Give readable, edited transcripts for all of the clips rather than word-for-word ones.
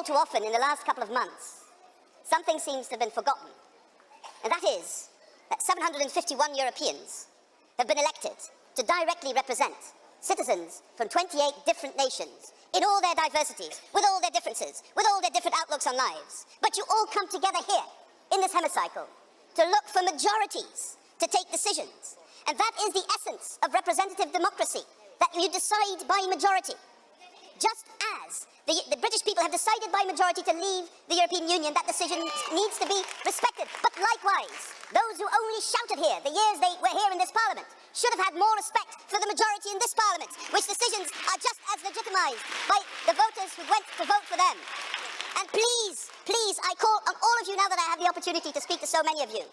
all too often in the last couple of months, something seems to have been forgotten. And that is that 751 Europeans have been elected to directly represent citizens from 28 different nations in all their diversities, with all their differences, with all their different outlooks on lives. But you all come together here in this hemicycle to look for majorities to take decisions. And that is the essence of representative democracy, that you decide by majority. Just as the British people have decided by majority to leave the European Union, that decision needs to be respected. But likewise, those who only shouted here the years they were here in this Parliament should have had more respect for the majority in this Parliament, which decisions are just as legitimised by the voters who went to vote for them. And please, please, I call on all of you now that I have the opportunity to speak to so many of you.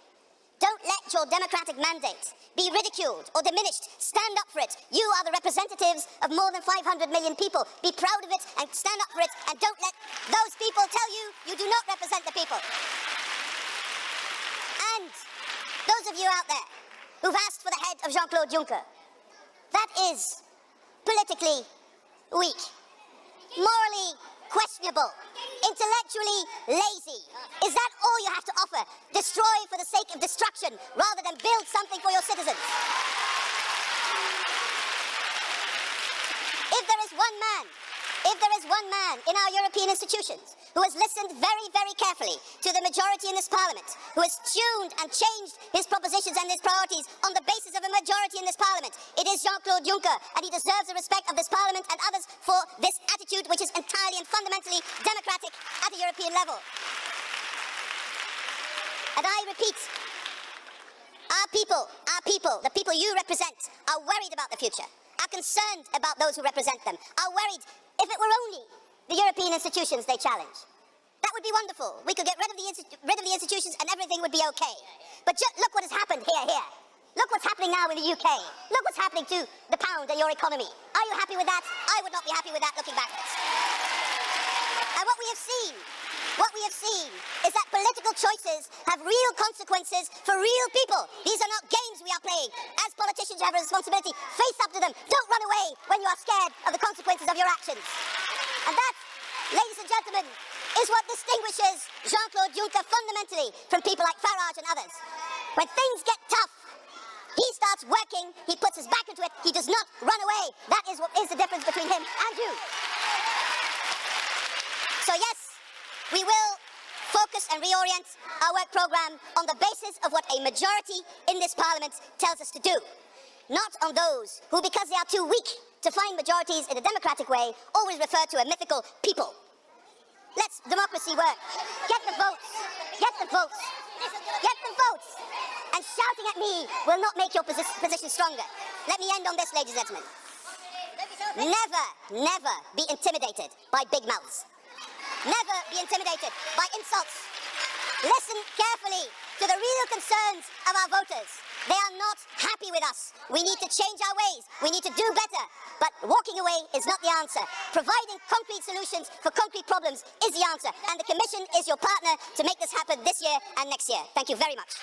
Don't let your democratic mandate be ridiculed or diminished. Stand up for it. You are the representatives of more than 500 million people. Be proud of it and stand up for it, and don't let those people tell you you do not represent the people. And those of you out there who've asked for the head of Jean-Claude Juncker, that is politically weak, morally questionable, intellectually lazy. Is that all you have to offer? Destroy for the sake of destruction rather than build something for your citizens? If there is one man in our European institutions who has listened very, very carefully to the majority in this Parliament, who has tuned and changed his propositions and his priorities on the basis of a majority in this Parliament, it is Jean-Claude Juncker, and he deserves the respect of this Parliament and others for this attitude, which is entirely and fundamentally democratic at a European level. And I repeat, our people, the people you represent, are worried about the future, are concerned about those who represent them, are worried if it were only the European institutions they challenge. That would be wonderful. We could get rid of the institutions and everything would be okay. But look what has happened here. Look what's happening now in the UK. Look what's happening to the pound and your economy. Are you happy with that? I would not be happy with that looking backwards. And what we have seen is that political choices have real consequences for real people. These are not games we are playing. As politicians, you have a responsibility. Face up to them. Don't run away when you are scared of the consequences of your actions. And that, ladies and gentlemen, is what distinguishes Jean-Claude Juncker fundamentally from people like Farage and others. When things get tough, he starts working, he puts his back into it, he does not run away. That is what is the difference between him and you. So yes, we will focus and reorient our work programme on the basis of what a majority in this Parliament tells us to do. Not on those who, because they are too weak to find majorities in a democratic way, always refer to a mythical people. Let's democracy work. Get the votes. Get the votes. Get the votes. And shouting at me will not make your position stronger. Let me end on this, ladies and gentlemen. Never be intimidated by big mouths. Never be intimidated by insults. Listen carefully to the real concerns of our voters. They are not happy with us. We need to change our ways. We need to do better. But walking away is not the answer. Providing concrete solutions for concrete problems is the answer. And the Commission is your partner to make this happen this year and next year. Thank you very much.